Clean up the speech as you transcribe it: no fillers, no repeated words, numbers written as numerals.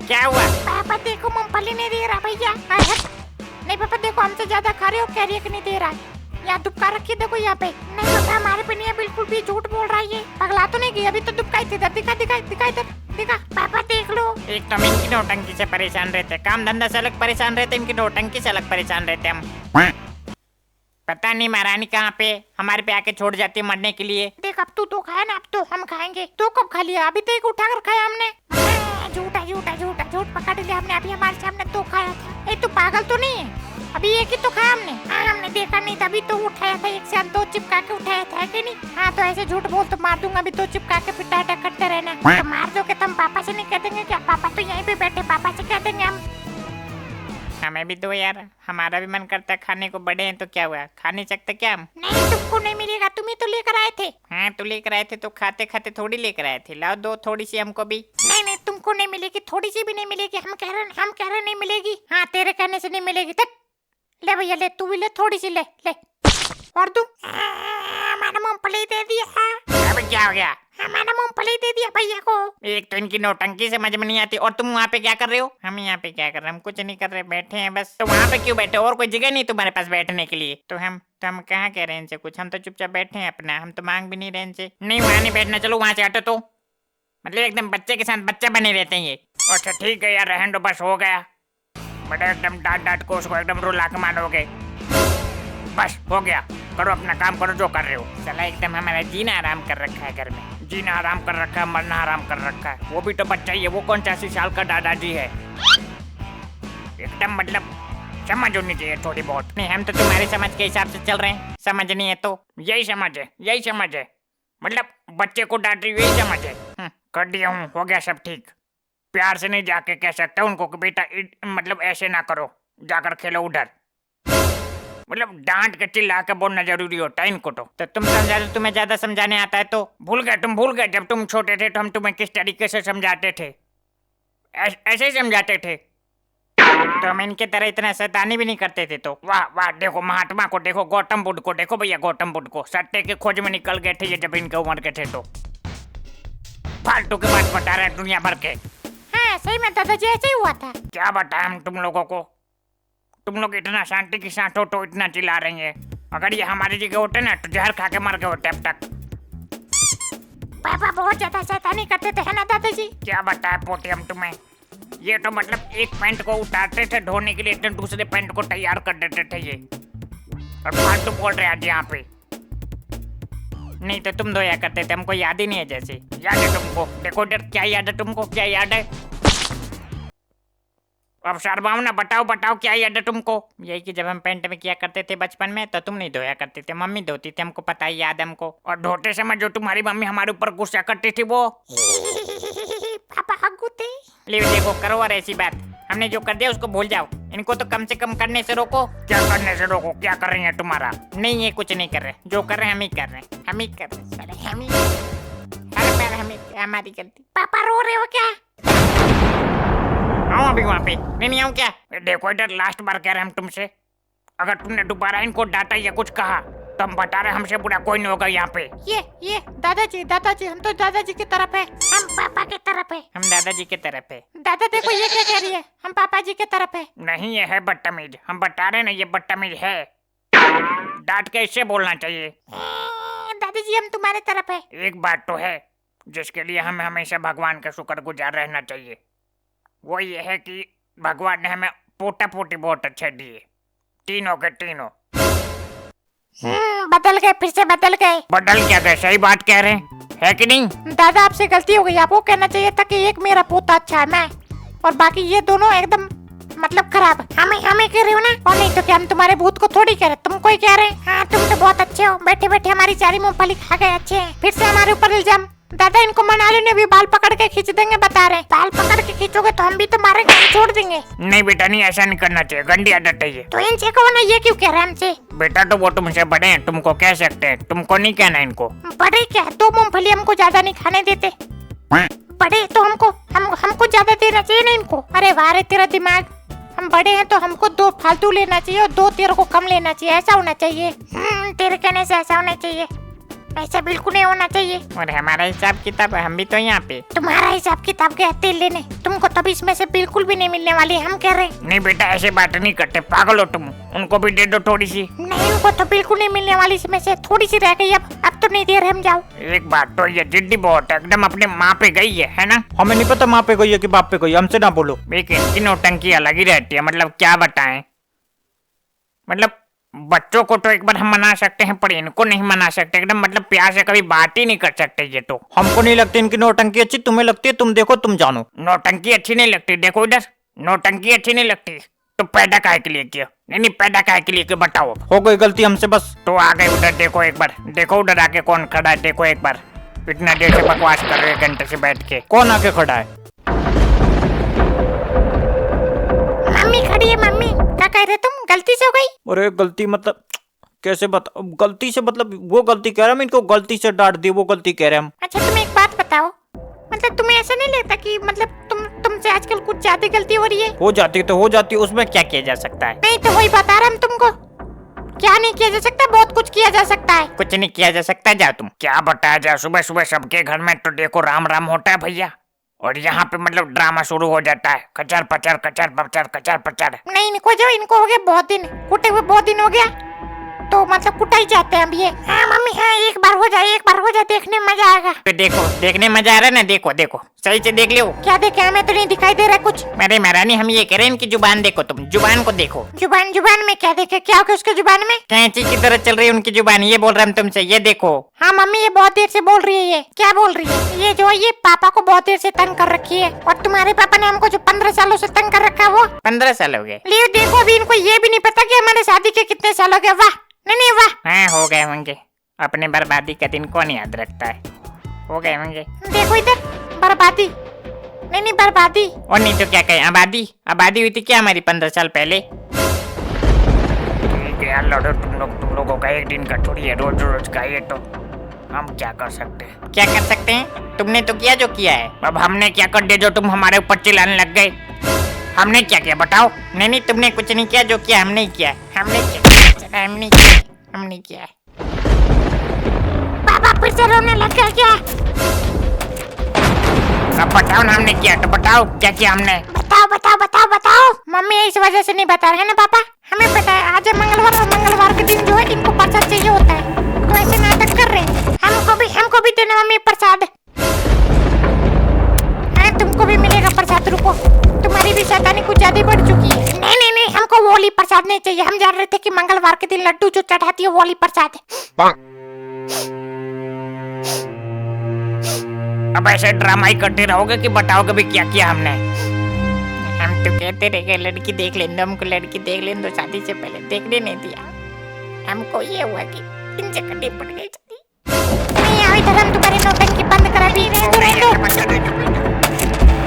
क्या हुआ? पापा देखो मूंगफली नहीं दे रहा भैया। नहीं पापा देखो हमसे ज्यादा खा रहे हो, कह रही है कि नहीं दे रहा है। यहाँ दुबका रखी देखो यहाँ पे। नहीं पापा हमारे पे नहीं है, बिल्कुल भी झूठ बोल रहा है ये। पगला तो नहीं गई अभी तो दुबकाई थी। दिखा दिखा दिखा इधर दिखा। पापा देख लो। एक तो हम इनकी नौटंकी से परेशान रहते, काम धंधा से अलग परेशान रहते, इनकी नौटंकी से अलग परेशान रहते हम। पता नहीं महारानी कहाँ पे हमारे पे आके छोड़ जाती है मरने के लिए। देख अब तू तो खाया ना, अब तो हम खाएंगे। तो कब खा लिया? अभी तो एक उठा कर खाया हमने। झूठा झूठा झूठा झूठ पकड़ लिया हमने। अभी हमारे सामने तो खाया था। तू पागल तो नहीं है? अभी एक ही तो खाया हमने। हमने देखा नहीं था, अभी तो उठाया था एक साथ, दो चिपका के उठाया था कि नहीं? हाँ तो ऐसे झूठ बोल तो मार दूंगा। अभी तो चिपका के पिटाटा करते रहना। तो मार दो के तुम पापा से नहीं कह देंगे क्या? पापा तो यहीं पे बैठे, पापा से कह देंगे हम। हमें भी दो यार, हमारा भी मन करता है खाने को। बड़े हैं तो क्या हुआ, खा नहीं सकते क्या हम? नहीं तुमको नहीं मिलेगा, तुम ही तो लेकर आए थे। हाँ तो लेकर आए थे तो खाते खाते थोड़ी लेकर आए थे। लाओ दो थोड़ी सी हमको भी। नहीं नहीं तुमको नहीं मिलेगी, थोड़ी सी भी नहीं मिलेगी। हम कह रहे नहीं मिलेगी। हाँ तेरे कहने से नहीं मिलेगी। तक ले भैया ले, तू भी ले, थोड़ी सी ले ले। और तू? मैंने मूंगफली दे दिया। अबे क्या हो गया? मैंने मूंगफली दे दिया भैया को। एक तो इनकी नौटंकी समझ में नहीं आती, और तुम वहाँ पे क्या कर रहे हो? हम यहाँ पे क्या कर रहे हैं? हम कुछ नहीं कर रहे, बैठे हैं बस। तो वहाँ पे क्यों बैठे? और कोई जगह नहीं तुम्हारे पास बैठने के लिए? तो हम कहाँ कह रहे हैं इनसे कुछ? हम तो चुपचाप बैठे हैं अपना, हम तो मांग भी नहीं रहे इनसे। नहीं वहाँ नहीं बैठना, चलो वहाँ से हटो। तो मतलब एकदम बच्चे के साथ बच्चा बने रहते हैं ये। अच्छा ठीक है यार, रहने दो, बस हो गया। बड़े एकदम डांट को उसको एकदम रुला के मारोगे। बस हो गया, करो अपना काम, करो जो कर रहे हो। चला एकदम हमारा जीना आराम कर रखा है घर में। जीना आराम कर रखा है, मरना आराम कर रखा है। वो भी तो बच्चा ही है, वो कौन सा 80 साल का दादाजी है? एकदम मतलब समझ होनी चाहिए थोड़ी बहुत। नहीं हम तो तुम्हारी समझ के हिसाब से चल रहे हैं, समझ नहीं है तो यही समझ है, यही समझ है। मतलब बच्चे को डांट रही यही समझ है। कर दिया हूँ, हो गया सब ठीक। प्यार से नहीं जाके कह सकता उनको कि बेटा मतलब ऐसे ना करो, जाकर खेलो उधर। मतलब डांट के चिल्ला के बोलना जरूरी होता है इनको। तो तुम समझा दो, तुम्हें ज्यादा समझाने आता है तो। भूल गए जब तुम छोटे थे तो हम तुम्हें किस तरीके से समझाते थे? ऐसे ही समझाते थे। तो हम इनके तरह इतना शैतानी भी नहीं करते थे। तो वाह वाह, देखो महात्मा को देखो, गौतम बुद्ध को देखो भैया, गौतम बुद्ध को सत्य के खोज में निकल गए थे ये जब इनके उम्र के थे। तो फालतू के बात बता रहे हैं दुनिया भर के। हाँ सही में दादाजी ऐसे ही हुआ था। क्या बताएं हम तुम लोगों को? तुम लोग इतना शांति के साथ हो तो इतना चिल्ला रही है। अगर ये हमारी जगह होते ना तो जहर खा के मर गए होते अब तक। पापा बहुत ज्यादा शैतानी करते थे, है ना दादाजी? क्या बताए पोते हम तुम्हें? ये तो मतलब एक पैंट को उतारते थे धोने के लिए तो दूसरे पैंट को तैयार कर देते थे ये। और फालतू बोल रहे आज यहाँ पे। नहीं तो तुम धोया करते थे, हमको याद ही नहीं है। जैसे याद है तुमको? देखो इधर, क्या याद है तुमको? क्या याद है? अब शर्माओ ना, बताओ क्या याद है तुमको? यही कि जब हम पेंट में किया करते थे बचपन में तो तुम नहीं धोया करते थे, मम्मी धोती थी, हमको पता ही याद है हमको। और धोते समय जो तुम्हारी मम्मी हमारे ऊपर गुस्सा करती थी वो। पापा हग्गू थे। ले देखो, करो और ऐसी बात। हमने जो कर दिया उसको भूल जाओ। इनको तो कम से कम करने से रोको। क्या करने से रोको? क्या कर रही है तुम्हारा? नहीं ये कुछ नहीं कर रहे, जो कर रहे हैं हम ही कर रहे हैं, हम ही कर रहे हैं, हम ही। हर बार हमें हमारी गलती। पापा रो रहे हो क्या? आओ अभी वहाँ पे। नहीं आऊँ क्या? देखो इधर, लास्ट बार कह रहे हम तुमसे, अगर तुमने दोबारा इनको डांटा या कुछ कहा तो हम बता रहे हमसे बुरा कोई नहीं होगा यहाँ पे। ये दादाजी हम तो दादाजी की तरफ है, हम पापा की तरफ है। हम दादाजी की तरफ है। दादा देखो ये क्या कह रही है, हम पापा जी की तरफ है। नहीं ये है बदतमीज, हम बता रहे ना ये बदतमीज है। डांट के इससे बोलना चाहिए। दादाजी हम तुम्हारे तरफ है। एक बात तो है जिसके लिए हमें हमेशा भगवान का शुक्रगुजार रहना चाहिए, वो ये है कि भगवान ने हमें पोता पोती बहुत अच्छे दिए, तीनों के तीनों। बदल गए, फिर से बदल गए। बदल क्या गए? सही बात कह रहे हैं, है कि नहीं? दादा आपसे गलती हो गई, आपको कहना चाहिए था कि एक मेरा पोता अच्छा है मैं, और बाकी ये दोनों एकदम मतलब खराब। हमें कह रहे हो ना? और नहीं तो क्या हम तुम्हारे भूत को थोड़ी कह रहे, तुमको ही कह रहे हैं। हाँ तुम तो बहुत अच्छे हो, बैठे बैठे हमारी सारी मूंगफली खा गए, अच्छे हैं। फिर से हमारे ऊपर इल्जाम। दादा इनको मना लेने, भी बाल पकड़ के खींच देंगे, बता रहे। बाल पकड़ के खींचोगे तो हम भी तुम्हारे घर छोड़ देंगे। नहीं बेटा नहीं, ऐसा नहीं करना चाहिए, गंदी आदत है ये। तो इनसे कहो ना, ये क्यों कह रहे हैं हमसे? बेटा तो वो तुमसे बड़े हैं, तुमको कह सकते हैं, तुमको नहीं कहना इनको। बड़े क्या, दो मूंगफली हमको ज्यादा नहीं खाने देते। बड़े तो हमको ज्यादा देना चाहिए ना इनको। अरे वाह रे तेरा दिमाग, हम बड़े हैं तो हमको दो फालतू लेना चाहिए और दो तेरे को कम लेना चाहिए, ऐसा होना चाहिए। तेरे कहने से ऐसा होना चाहिए। ऐसा बिल्कुल नहीं होना चाहिए। और हमारा हिसाब किताब, हम भी तो यहाँ पे। तुम्हारा हिसाब किताब गया तेल लेने, तुमको तब इसमें से बिल्कुल भी नहीं मिलने वाली, हम कह रहे। नहीं बेटा, ऐसे बात नहीं करते, पागल हो तुम। उनको भी दे दो थोड़ी सी। नहीं, उनको तो बिल्कुल नहीं मिलने वाली, इसमें से थोड़ी सी रह गई। अब तो नहीं दे रहे हम, जाओ। एक बात तो ये जिद्दी बहुत है, एकदम अपने माँ पे गई है ना। हमें नहीं पता माँ पे गई है कि बाप पे गई, हमसे ना बोलो। लेकिन इनकी नौटंकी अलग ही रहती है, मतलब क्या बताएं। मतलब बच्चों को तो एक बार हम मना सकते हैं, पर इनको नहीं मना सकते, एकदम मतलब प्यार से कभी बात ही नहीं कर सकते ये तो। हमको नहीं लगती इनकी नौटंकी अच्छी, तुम्हें लगती है, तुम देखो तुम जानो। नौटंकी अच्छी नहीं लगती, देखो इधर, नौटंकी अच्छी नहीं लगती तो पैदा काहे के लिए किया? नहीं, पैदा काहे के लिए किया बताओ। हो गई गलती हमसे बस। तो आ गए उधर, देखो एक बार, देखो उधर आके कौन खड़ा है, देखो एक बार। इतना देर से बकवास कर रहे हैं घंटे से बैठ के। कौन आके खड़ा है? मम्मी खड़ी है। मम्मी क्या कह रहे तुम? गलती से हो गई? अरे गलती मतलब कैसे बता, गलती से मतलब वो गलती कह रहे हम, इनको गलती से डांट दी, वो गलती कह रहे हम। अच्छा तुम एक बात बताओ, मतलब तुम्हें ऐसा नहीं लगता कि मतलब तुमसे आजकल कुछ ज्यादा गलती हो रही है? हो जाती तो हो जाती, उसमें क्या किया जा सकता है। नहीं तो वही बता रहे हम तुमको, क्या नहीं किया जा सकता, बहुत कुछ किया जा सकता है। कुछ नहीं किया जा सकता, जाओ तुम। क्या बताया जाए, सुबह सुबह सबके घर में तो देखो राम राम होता है भैया, और यहाँ पे मतलब ड्रामा शुरू हो जाता है, कचर पचर कचर पचर कचर पचर। नहीं, इनको हो गए बहुत दिन, कुटे हुए बहुत दिन हो गया, तो मतलब कुटा ही जाते हैं अब ये। हाँ मम्मी, हाँ एक बार हो जाए, देखने में मजा आएगा। तो देखो, देखने मजा आ रहा है ना, देखो देखो सही से देख लो। क्या देखे? हमें तो नहीं दिखाई दे रहा कुछ। मेरे महारानी, हम ये कह रहे हैं इनकी जुबान देखो, तुम जुबान को देखो। जुबान में क्या देखे? क्या हो गया उसके जुबान में? कैंची की तरह चल रही है उनकी जुबान, ये बोल रहे हम तुमसे, ये देखो। हाँ मम्मी, ये बहुत देर से बोल रही है। ये क्या बोल रही है? ये जो है ये पापा को बहुत देर से तंग कर रखी है, और तुम्हारे पापा ने हमको जो 15 सालों से तंग कर रखा है वो 15 साल हो गए। ले देखो, अभी इनको ये भी नहीं पता कि हमारे शादी के कितने साल हो गए। वाह, नहीं वाह। हाँ हो गए होंगे, अपने बर्बादी का दिन कौन याद रखता है, हो गए होंगे। देखो इधर, बर्बादी नहीं बर्बादी। और नहीं तो क्या कहें, आबादी हुई थी क्या हमारी 15 साल पहले। ठीक है यार, लड़ो तुम लोगों का एक दिन का थोड़ी है, रोज रोज का ये तो हम क्या कर सकते हैं। क्या कर सकते हैं? तुमने तो किया जो किया है। अब हमने क्या कर दिया जो तुम हमारे ऊपर चिल्लाने लग गए? हमने क्या किया बताओ? नहीं, तुमने कुछ नहीं किया, जो किया हमने ही किया। हमने किया। पापा फिर से रोने लग गया क्या? अब बताओ ना, हमने किया तो बताओ क्या किया हमने। बताओ। मम्मी इस वजह से नहीं बता रहे हैं ना पापा, हमें पता है आज है मंगलवार, और मंगलवार के दिन जो है इनको प्रसाद चाहिए होता है, तो ऐसे नाटक कर रहे हैं। हमको भी देना मम्मी प्रसाद। हाँ तुमको भी मिलेगा प्रसाद, रुको, तुम्हारी भी शैतानी कुछ ज्यादा बढ़ चुकी है। नहीं, हमको वो वाली प्रसाद नहीं चाहिए, हम जान रहे थे कि मंगलवार के दिन लड्डू जो चढ़ाती है वो वाली प्रसाद है। अब ऐसे ड्रामा ही करते रहोगे कि बताओ कभी क्या किया हमने? हम तो कहते रहे लड़की देख लें दो, हमको लड़की देख लें दो, शादी से पहले देखने नहीं दिया। हमको ये हुआ कि इनसे कटी पड़ गई शादी।